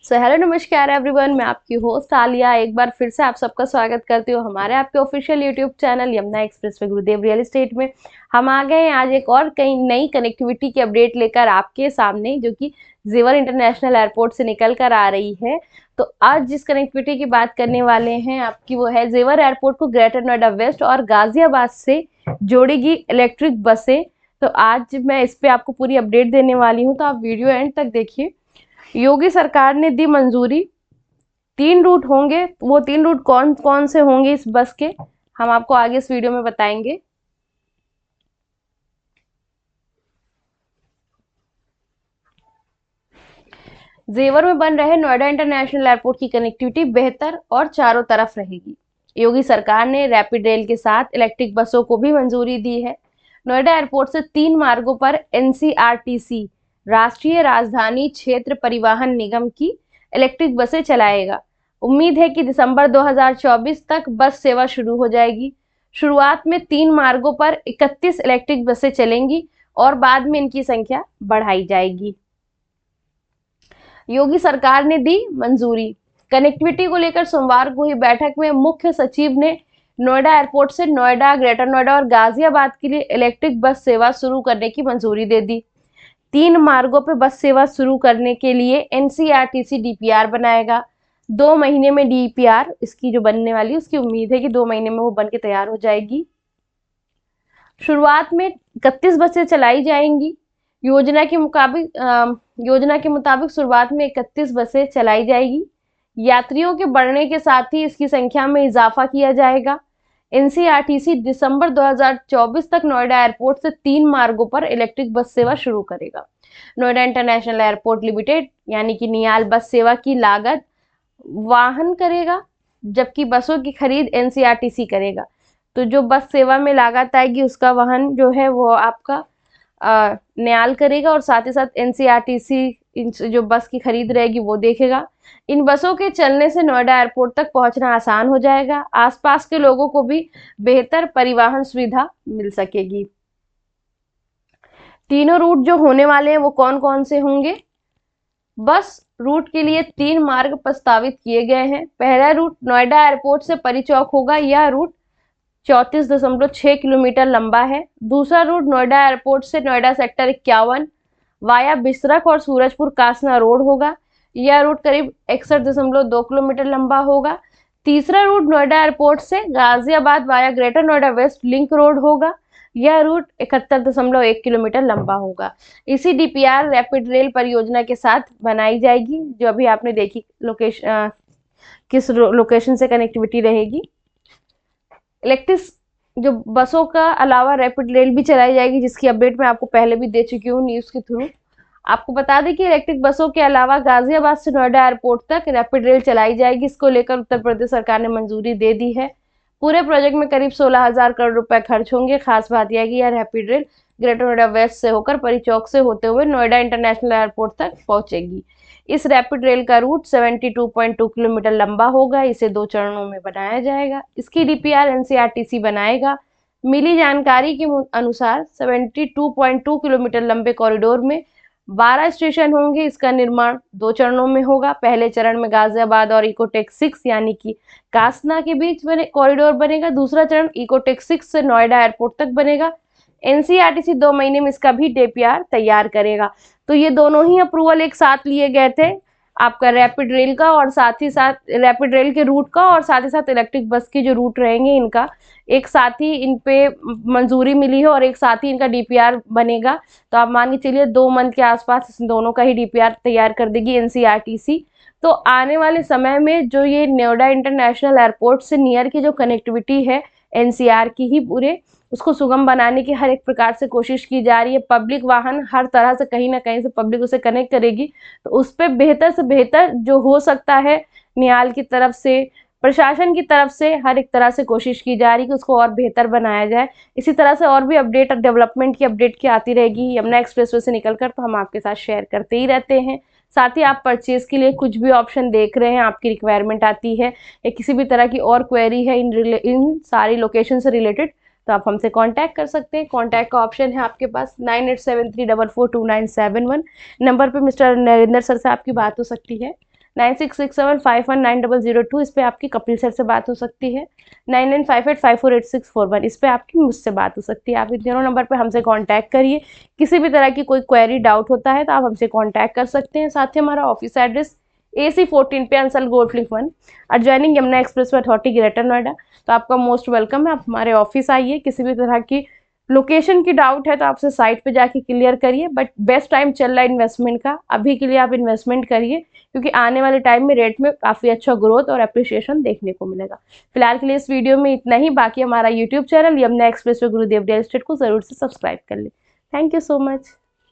So hello नमस्कार everyone, मैं आपकी होस्ट आलिया एक बार फिर से आप सबका स्वागत करती हूँ हमारे आपके official YouTube channel Yamuna express में गुरुदेव रियल एस्टेट में। हम आ गए हैं आज एक और कई नई कनेक्टिविटी की अपडेट लेकर आपके सामने, जो कि जेवर इंटरनेशनल एयरपोर्ट से निकल कर आ रही है। तो आज जिस कनेक्टिविटी की बात करने वाले हैं आपकी, वो है जेवर एयरपोर्ट को ग्रेटर नोएडा वेस्ट और गाजियाबाद से जोड़ेगी इलेक्ट्रिक बसें। तो आज मैं इस पे आपको पूरी अपडेट देने वाली हूँ, तो आप वीडियो एंड तक देखिए। योगी सरकार ने दी मंजूरी, 3 रूट होंगे। वो 3 रूट कौन कौन से होंगे इस बस के, हम आपको आगे इस वीडियो में बताएंगे। जेवर में बन रहे नोएडा इंटरनेशनल एयरपोर्ट की कनेक्टिविटी बेहतर और चारों तरफ रहेगी। योगी सरकार ने रैपिड रेल के साथ इलेक्ट्रिक बसों को भी मंजूरी दी है। नोएडा एयरपोर्ट से 3 मार्गों पर एनसीआरटीसी राष्ट्रीय राजधानी क्षेत्र परिवहन निगम की इलेक्ट्रिक बसें चलाएगा। उम्मीद है कि दिसंबर 2024 तक बस सेवा शुरू हो जाएगी। शुरुआत में 3 मार्गों पर 31 इलेक्ट्रिक बसें चलेंगी और बाद में इनकी संख्या बढ़ाई जाएगी। योगी सरकार ने दी मंजूरी। कनेक्टिविटी को लेकर सोमवार को हुई बैठक में मुख्य सचिव ने नोएडा एयरपोर्ट से नोएडा, ग्रेटर नोएडा और गाजियाबाद के लिए इलेक्ट्रिक बस सेवा शुरू करने की मंजूरी दे दी। 3 मार्गों पर बस सेवा शुरू करने के लिए एनसीआरटीसी डीपीआर बनाएगा। 2 महीने में डीपीआर इसकी जो बनने वाली है, उसकी उम्मीद है कि 2 महीने में वो बन के तैयार हो जाएगी। शुरुआत में 31 बसें चलाई जाएंगी। योजना के मुताबिक शुरुआत में 31 बसें चलाई जाएगी। यात्रियों के बढ़ने के साथ ही इसकी संख्या में इजाफा किया जाएगा। एनसीआरटीसी दिसंबर 2024 तक नोएडा एयरपोर्ट से 3 मार्गों पर इलेक्ट्रिक बस सेवा शुरू करेगा। नोएडा इंटरनेशनल एयरपोर्ट लिमिटेड यानी कि नियाल बस सेवा की लागत वाहन करेगा, जबकि बसों की खरीद एनसीआरटीसी करेगा। तो जो बस सेवा में लागत आएगी उसका वहन जो है वो आपका नियाल करेगा, और साथ ही साथ एनसीआरटीसी जो बस की खरीद रहेगी वो देखेगा। इन बसों के चलने से नोएडा एयरपोर्ट तक पहुंचना आसान हो जाएगा। आसपास के लोगों को भी बेहतर परिवहन सुविधा मिल सकेगी। तीनों रूट जो होने वाले हैं वो कौन कौन से होंगे? बस रूट के लिए 3 मार्ग प्रस्तावित किए गए हैं। पहला रूट नोएडा एयरपोर्ट से परी चौक होगा। यह रूट 34.6 किलोमीटर लंबा है। दूसरा रूट नोएडा एयरपोर्ट से नोएडा सेक्टर 51 वाया बिसरख और सूरजपुर कासना रोड होगा। यह रूट करीब 61.2 किलोमीटर लंबा होगा। तीसरा रूट नोएडा एयरपोर्ट से Ghaziabad via Greater Noida west link road होगा। यह रूट 71.1 किलोमीटर लंबा होगा। इसी डीपीआर रैपिड रेल परियोजना के साथ बनाई जाएगी, जो अभी आपने देखी किस लोकेशन से कनेक्टिविटी रहेगी। इलेक्ट्रिक जो बसों का अलावा रैपिड रेल भी चलाई जाएगी, जिसकी अपडेट मैं आपको पहले भी दे चुकी हूँ न्यूज़ के थ्रू। आपको बता दें कि इलेक्ट्रिक बसों के अलावा गाजियाबाद से नोएडा एयरपोर्ट तक रैपिड रेल चलाई जाएगी। इसको लेकर उत्तर प्रदेश सरकार ने मंजूरी दे दी है। पूरे प्रोजेक्ट में करीब 16,000 करोड़ रुपए खर्च होंगे। खास बात यह है कि यह rapid rail Greater Noida west से होकर परी चौक से होते हुए नोएडा इंटरनेशनल एयरपोर्ट तक पहुंचेगी। इस रैपिड रेल का रूट 72.2 किलोमीटर लंबा होगा। इसे 2 चरणों में बनाया जाएगा। इसकी डीपीआर एनसीआरटीसी बनाएगा। मिली जानकारी के अनुसार 72.2 किलोमीटर लंबे कॉरिडोर में 12 स्टेशन होंगे। इसका निर्माण 2 चरणों में होगा। पहले चरण में गाजियाबाद और इकोटेक 6 यानी कि कासना के बीच कॉरिडोर बनेगा। दूसरा चरण इकोटेक 6 से नोएडा एयरपोर्ट तक बनेगा। एनसीआरटीसी 2 महीने में इसका भी डीपीआर तैयार करेगा। तो ये दोनों ही अप्रूवल एक साथ लिए गए थे, आपका रैपिड रेल का और साथ ही साथ रैपिड रेल के रूट का, और साथ ही साथ इलेक्ट्रिक बस के जो रूट रहेंगे इनका एक साथ ही इन पे मंजूरी मिली है और एक साथ ही इनका डीपीआर बनेगा। तो आप मान के चलिए 2 मंथ के आसपास इन दोनों का ही डीपीआर तैयार कर देगी एनसीआरटीसी। तो आने वाले समय में जो ये नोएडा इंटरनेशनल एयरपोर्ट से नियर की जो कनेक्टिविटी है एनसीआर की ही पूरे, उसको सुगम बनाने की हर एक प्रकार से कोशिश की जा रही है। पब्लिक वाहन हर तरह से कहीं ना कहीं से पब्लिक उसे कनेक्ट करेगी, तो उस पर बेहतर से बेहतर जो हो सकता है नियाल की तरफ से, प्रशासन की तरफ से हर एक तरह से कोशिश की जा रही है कि उसको और बेहतर बनाया जाए। इसी तरह से और भी अपडेट और डेवलपमेंट की अपडेट की आती रहेगी यमुना एक्सप्रेसवे से निकलकर, तो हम आपके साथ शेयर करते ही रहते हैं। साथ ही आप परचेज के लिए कुछ भी ऑप्शन देख रहे हैं, आपकी रिक्वायरमेंट आती है या किसी भी तरह की और क्वेरी है इन सारी लोकेशन से रिलेटेड, तो आप हमसे कांटेक्ट कर सकते हैं। कांटेक्ट का ऑप्शन है आपके पास 9873442971 नंबर पे मिस्टर नरेंद्र सर से आपकी बात हो सकती है। 9667519002 इस पे आपकी कपिल सर से बात हो सकती है। 9958548641 इस पे आपकी मुझसे बात हो सकती है। आप इन दोनों नंबर पे हमसे कांटेक्ट करिए। किसी भी तरह की कोई क्वेरी डाउट होता है तो आप हमसे कांटेक्ट कर सकते हैं। साथ ही हमारा ऑफिस एड्रेस AC14 पे Ansal golf link 1 adjoining Yamuna express authority greater Noida. तो आपका मोस्ट वेलकम है, आप हमारे ऑफिस आइए। किसी भी तरह की लोकेशन की डाउट है तो आपसे साइट पे जाके क्लियर करिए। बट बेस्ट टाइम चल रहा है इन्वेस्टमेंट का, अभी के लिए आप इन्वेस्टमेंट करिए क्योंकि आने वाले टाइम में रेट में काफ़ी अच्छा ग्रोथ और अप्रिशिएशन देखने को मिलेगा। फिलहाल के लिए इस वीडियो में इतना ही। बाकी हमारा यूट्यूब चैनल यमुना एक्सप्रेस गुरुदेव रियल एस्टेट को जरूर से सब्सक्राइब कर ले। Thank you so much.